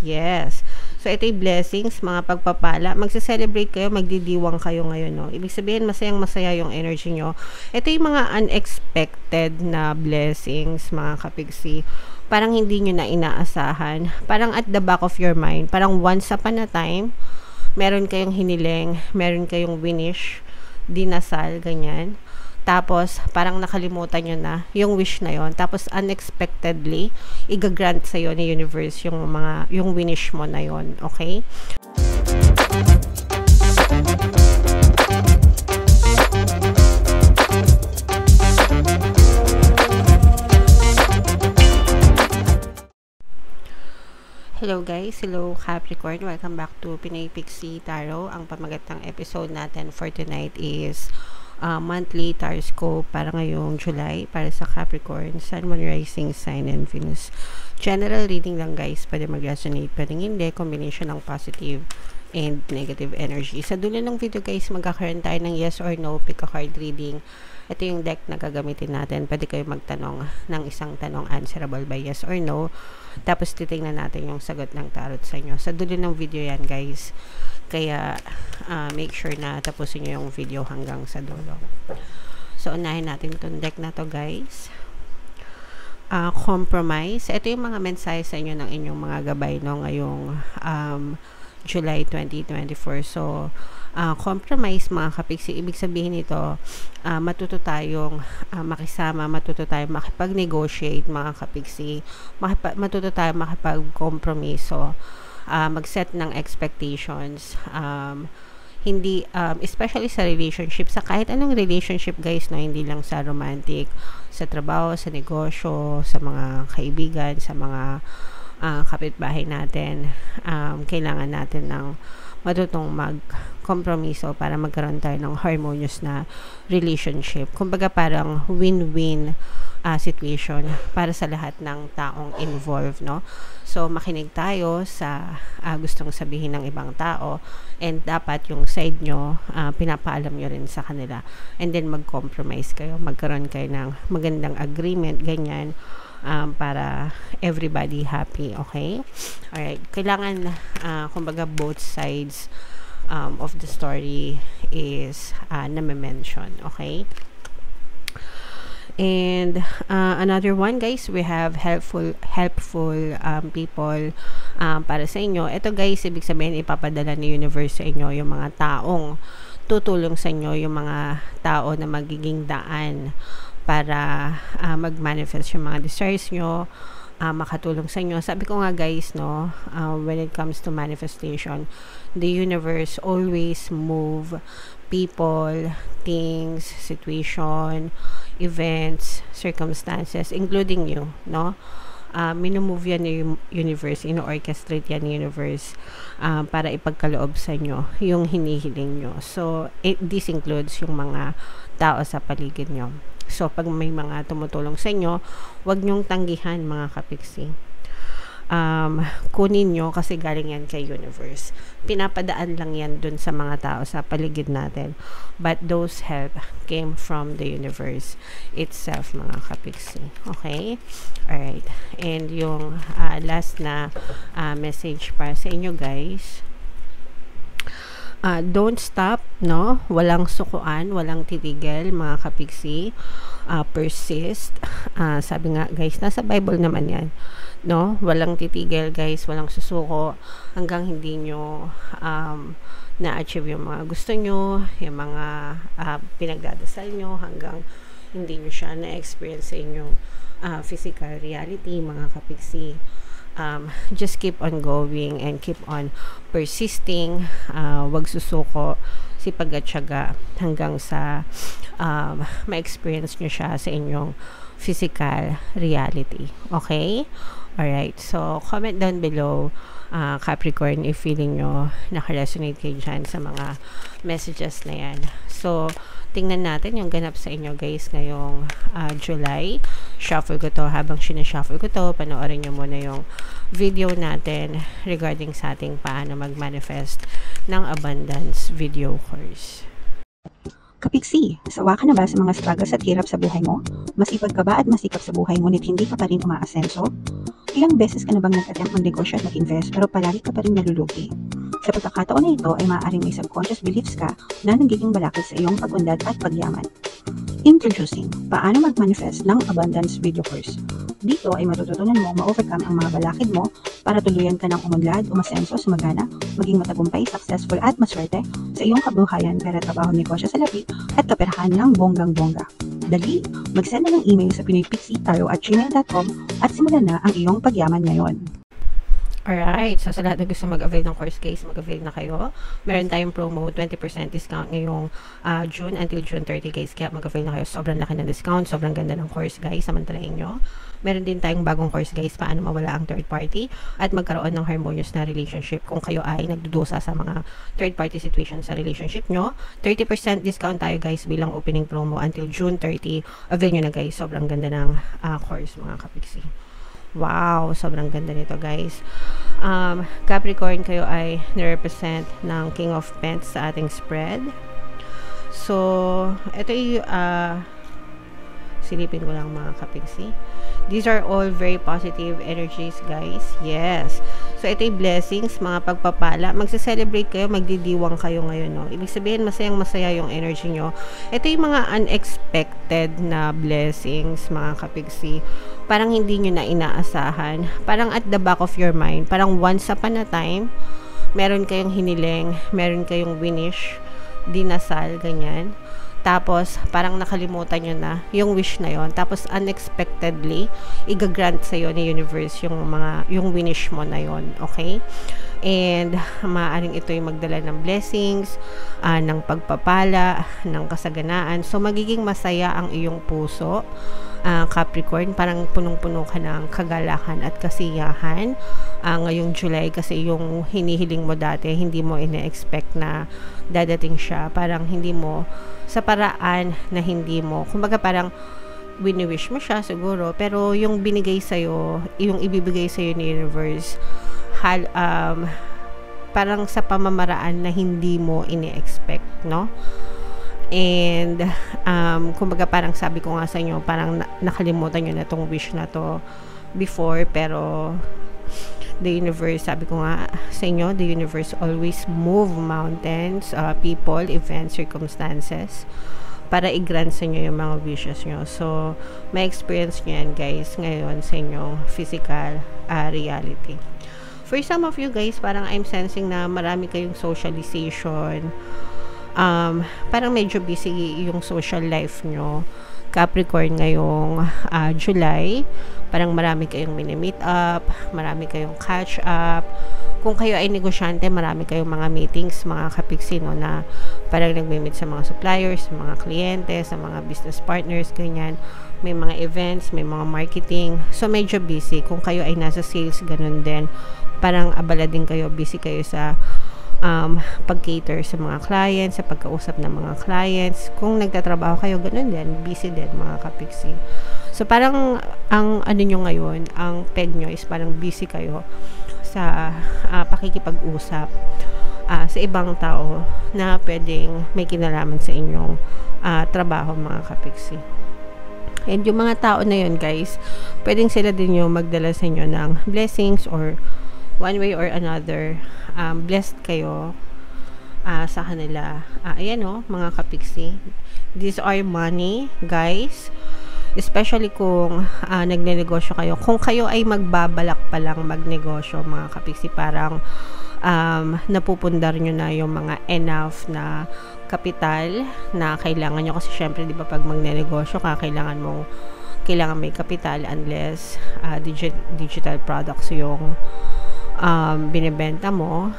Yes. So, ito yung blessings, mga pagpapala. Magse-celebrate kayo, magdidiwang kayo ngayon, no? Ibig sabihin, masayang-masaya yung energy nyo. Ito yung mga unexpected na blessings, mga kapigsi. Parang hindi nyo na inaasahan. Parang at the back of your mind. Parang once upon a time, meron kayong hiniling, meron kayong winish, dinasal, ganyan. Tapos, parang nakalimutan nyo na yung wish na yon. Tapos, unexpectedly, igagrant sa'yo ni universe yung winish mo na yon. Okay? Hello guys, hello Capricorn, welcome back to Pinay Pixie Tarot. Ang pamagat ng episode natin for tonight is monthly taroscope para ngayong July para sa Capricorn, Sun, Moon, Rising, Sign, and Venus. General reading lang guys, pwede mag-resonate, pwede hindi, combination ng positive and negative energy. Sa dulo ng video guys, magkakaroon tayo ng yes or no, pick a card reading. Ito yung deck na gagamitin natin. Pwede kayo magtanong ng isang tanong answerable by yes or no. Tapos titingnan natin yung sagot ng tarot sa inyo. Sa dulo ng video yan guys. Kaya make sure na tapusin nyo yung video hanggang sa dulo. So unahin natin itong deck na to guys. Compromise. Ito yung mga mensahe sa inyo ng inyong mga gabay no, ngayong July 2024. So compromise mga kapiksi, ibig sabihin nito matuto tayong makisama, matuto tayong makipag-negotiate mga kapiksi, matuto tayong makipag-kompromiso, mag-set ng expectations, hindi especially sa relationship, sa kahit anong relationship guys no, hindi lang sa romantic, sa trabaho, sa negosyo, sa mga kaibigan, sa mga kapitbahay natin, kailangan natin ng matutong magkompromiso para magkaroon tayo ng harmonious na relationship. Kumbaga parang win-win situation para sa lahat ng taong involved, no? So, makinig tayo sa gustong sabihin ng ibang tao, and dapat yung side nyo, pinapaalam nyo rin sa kanila. And then, mag-compromise kayo, magkaroon kayo ng magandang agreement, ganyan, para everybody happy, okay? Alright, kailangan, kumbaga, both sides of the story is na-mention, okay? And another one guys, we have helpful people para sa inyo. Ito guys, ibig sabihin ipapadala ni universe sa inyo yung mga taong tutulong sa inyo, yung mga tao na magiging daan para mag-manifest yung mga desires nyo, makatulong sa inyo. Sabi ko nga guys, no, when it comes to manifestation, the universe always move people, things, situation, events, circumstances, including you, no? Minumove yan yung universe, ino-orchestrate yan yung universe para ipagkaloob sa inyo yung hinihiling nyo. So, this includes yung mga tao sa paligid nyo. So, pag may mga tumutulong sa inyo, huwag nyong tanggihan mga kapiksi. Kunin nyo kasi galing yan kay universe. Pinapadaan lang yan dun sa mga tao sa paligid natin. But those help came from the universe itself mga kapiksi. Okay? Alright. And yung last na message para sa inyo guys. Don't stop, no? Walang sukuan, walang titigil mga kapiksi. Persist. Sabi nga guys, nasa Bible naman yan, no? Walang titigil guys, walang susuko hanggang hindi nyo na-achieve yung mga gusto nyo, yung mga pinagdadasal nyo, hanggang hindi nyo siya na-experience sa inyong physical reality mga kapiksi. Just keep on going and keep on persisting, wag susuko, sipag at syaga hanggang sa ma-experience nyo siya sa inyong physical reality. Okay? Alright, so comment down below Capricorn if feeling nyo naka-resonate kayo dyan sa mga messages na yan. So, tingnan natin yung ganap sa inyo guys ngayong July. Shuffle ko to. Habang sinashuffle ko to, panoorin nyo muna yung video natin regarding sa ating paano mag-manifest ng abundance video course. Kapiksi, sawa ka na ba sa mga struggles at hirap sa buhay mo? Masipag ka ba at masikap sa buhay ngunit hindi ka pa rin umaasenso? Ilang beses ka na bang nag-attempt mag-negosyo at mag-invest pero palagi ka pa rin nalulugi? Sa pagkakataon na ito ay maaaring may subconscious beliefs ka na nagiging balakid sa iyong pag-unlad at pagyaman. Introducing, paano mag-manifest ng abundance video course. Dito ay matututunan mo ma-overcome ang mga balakid mo para tuluyan ka ng umunlad, umasenso, sumagana, maging matagumpay, successful at maswerte sa iyong kabuhayan, pera, trabaho, negosyo sa labi at kaperahan ng bonggang-bongga. Dali, mag-send na ng email sa pinoypixie@gmail.com at simulan na ang iyong pagyaman ngayon. Alright, so sa lahat na gusto mag-avail ng course guys, mag-avail na kayo. Meron tayong promo, 20% discount ngayong June until June 30 guys. Kaya mag-avail na kayo. Sobrang laki ng discount, sobrang ganda ng course guys. Samantalahin nyo. Meron din tayong bagong course guys, paano mawala ang third party at magkaroon ng harmonious na relationship kung kayo ay nagdudusa sa mga third party situation sa relationship nyo. 30% discount tayo guys bilang opening promo until June 30. Avail nyo na guys. Sobrang ganda ng course mga kapiksi. Wow, sobrang ganda nito guys. Capricorn, kayo ay nirepresent ng King of Pents sa ating spread. So, ito yung silipin ko lang mga kapiksi. These are all very positive energies guys. Yes. So, ito yung blessings, mga pagpapala. Magse-celebrate kayo, magdidiwang kayo ngayon. No? Ibig sabihin, masayang-masaya yung energy nyo. Ito yung mga unexpected na blessings, mga kapiksi. Parang hindi nyo na inaasahan. Parang at the back of your mind. Parang once upon a time, meron kayong hiniling, meron kayong winish, dinasal, ganyan. Tapos, parang nakalimutan nyo na yung wish na yon. Tapos, unexpectedly, igagrant sa'yo ni universe yung winish mo na yon. Okay? And, maaaring ito yung magdala ng blessings, ng pagpapala, ng kasaganaan. So, magiging masaya ang iyong puso. Capricorn, parang punong-puno ka ng kagalakan at kasiyahan. Ngayong July, kasi yung hinihiling mo dati, hindi mo ina-expect na dadating siya. Parang hindi mo, sa paraan na hindi mo, kumbaga parang wini-wish mo siya siguro, pero yung binigay sa'yo, yung ibibigay sa'yo ni universe, parang sa pamamaraan na hindi mo ini-expect, no? And kumbaga parang sabi ko nga sa inyo, parang nakalimutan nyo na tong wish na to before, pero the universe, sabi ko nga sa inyo, the universe always move mountains, people, events, circumstances para i-grant sa inyo yung mga wishes nyo. So, may experience nyo yan guys ngayon sa inyong physical reality. For some of you guys, parang I'm sensing na marami kayong socialization, parang medyo busy yung social life nyo. Capricorn, ngayong July, parang marami kayong mini-meet up, marami kayong catch up. Kung kayo ay negosyante, marami kayong mga meetings, mga kapiksi, no, na parang nagme-meet sa mga suppliers, sa mga kliyente, sa mga business partners, ganyan. May mga events, may mga marketing. So, medyo busy. Kung kayo ay nasa sales, ganun din. Parang abala din kayo, busy kayo sa pag-cater sa mga clients, sa pagkausap ng mga clients. Kung nagtatrabaho kayo, ganun din, busy din mga kapiksi. So, parang ang ano nyo ngayon, ang peg nyo is parang busy kayo sa pakikipag-usap sa ibang tao na pwedeng may kinalaman sa inyong trabaho mga kapiksi. And yung mga tao na yun guys, pwedeng sila din yung magdala sa inyo ng blessings or one way or another. Blessed kayo sa kanila. Ayan o, mga kapiksi. These are money, guys. Especially kung nagnenegosyo kayo. Kung kayo ay magbabalak pa lang magnegosyo, mga kapiksi, parang napupundar nyo na yung mga enough na kapital na kailangan nyo. Kasi syempre, di ba, pag magnenegosyo ka, kailangan may kapital unless digital products yung binibenta mo,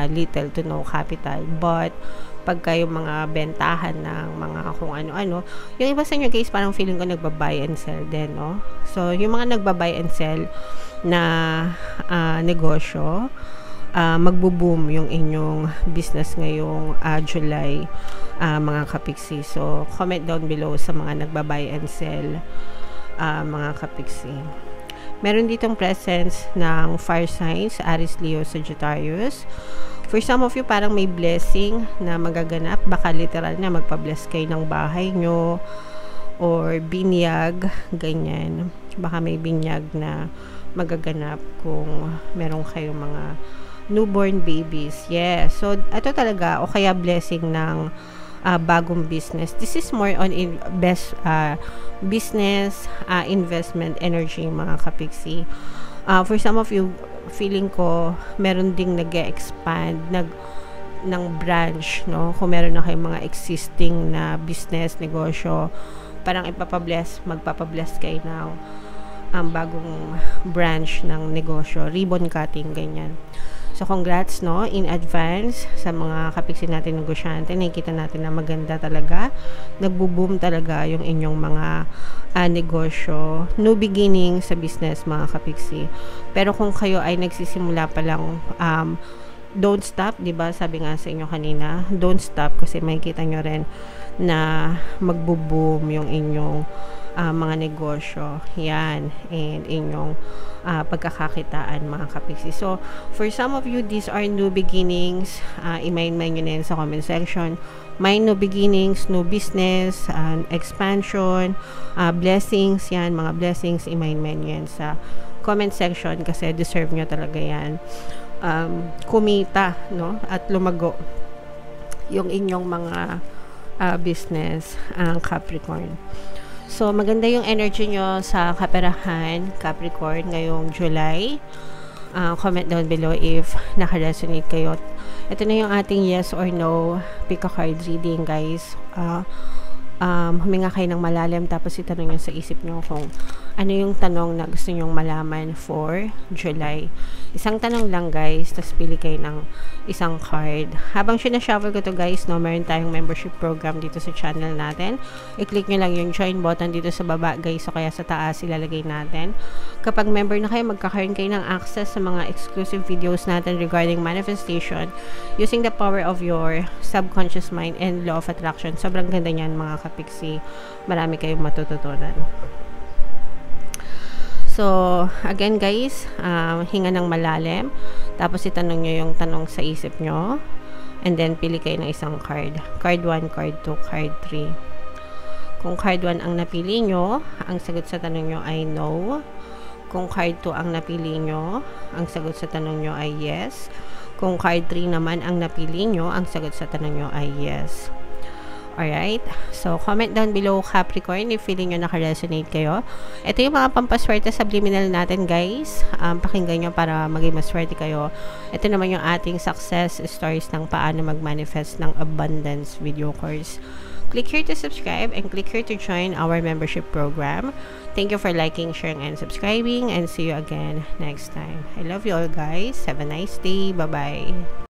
little to no capital. But pag kayo mga bentahan ng mga kung ano-ano, yung iba sa inyo guys, parang feeling ko nagba-buy and sell din, no? So, yung mga nagba-buy and sell na negosyo, magbo-boom yung inyong business ngayong July, mga kapiksi. So, comment down below sa mga nagba-buy and sell, mga kapiksi. Meron ditong presence ng fire signs, Aries, Leo, Sagittarius. For some of you, parang may blessing na magaganap. Baka literal na magpa-bless kayo ng bahay nyo or binyag, ganyan. Baka may binyag na magaganap kung meron kayong mga newborn babies. Yeah. So, ito talaga, o kaya blessing ng bagong business. This is more on business, investment, energy, mga kapiksi. For some of you, feeling ko, meron ding nag-expand, ng branch, no? Kung meron na kayong mga existing na business, negosyo, parang magpapabless kayo ng bagong branch ng negosyo, ribbon cutting, ganyan. So, congrats, no, in advance sa mga kapiksi natin negosyante. Nakikita natin na maganda talaga. Nagbo-boom talaga yung inyong mga negosyo. No beginning sa business, mga kapiksi. Pero kung kayo ay nagsisimula pa lang, don't stop, diba? Sabi nga sa inyo kanina, don't stop kasi makikita nyo rin na magbo-boom yung inyong mga negosyo. Yan. And inyong pagkakakitaan, mga kapiksi. So, for some of you, these are new beginnings. I-mind nyo na yan sa comment section. May new beginnings, new business, expansion, blessings, yan, mga blessings, i-mind nyo yan sa comment section kasi deserve nyo talaga yan. Kumita, no? At lumago yung inyong mga business, ang Capricorn. So, maganda yung energy nyo sa kaperahan, Capricorn, ngayong July. Comment down below if naka-resonate kayo. Ito na yung ating yes or no pick a card reading, guys. Huminga kayo ng malalim tapos itanong nyo sa isip nyo kung ano yung tanong na gusto nyong malaman for July. Isang tanong lang, guys, tapos pili kayo ng isang card. Habang sinashuffle ko to, guys, no, meron tayong membership program dito sa channel natin. I-click nyo lang yung join button dito sa baba, guys, o kaya sa taas ilalagay natin. Kapag member na kayo, magkakaroon kayo ng access sa mga exclusive videos natin regarding manifestation using the power of your subconscious mind and law of attraction. Sobrang ganda niyan, mga kapiksi. Marami kayong matututunan. So, again, guys, hinga ng malalim. Tapos, itanong nyo yung tanong sa isip nyo. And then, pili kayo ng isang card. Card 1, card 2, card 3. Kung card 1 ang napili nyo, ang sagot sa tanong nyo ay no. Kung card 2 ang napili nyo, ang sagot sa tanong nyo ay yes. Kung card 3 naman ang napili nyo, ang sagot sa tanong nyo ay yes. Alright? So, comment down below, Capricorn, if feeling nyo naka-resonate kayo. Ito yung mga pampaswerte subliminal natin, guys. Pakinggan nyo para maging maswerte kayo. Ito naman yung ating success stories ng paano mag-manifest ng abundance video course. Click here to subscribe and click here to join our membership program. Thank you for liking, sharing, and subscribing, and see you again next time. I love you all, guys. Have a nice day. Bye-bye.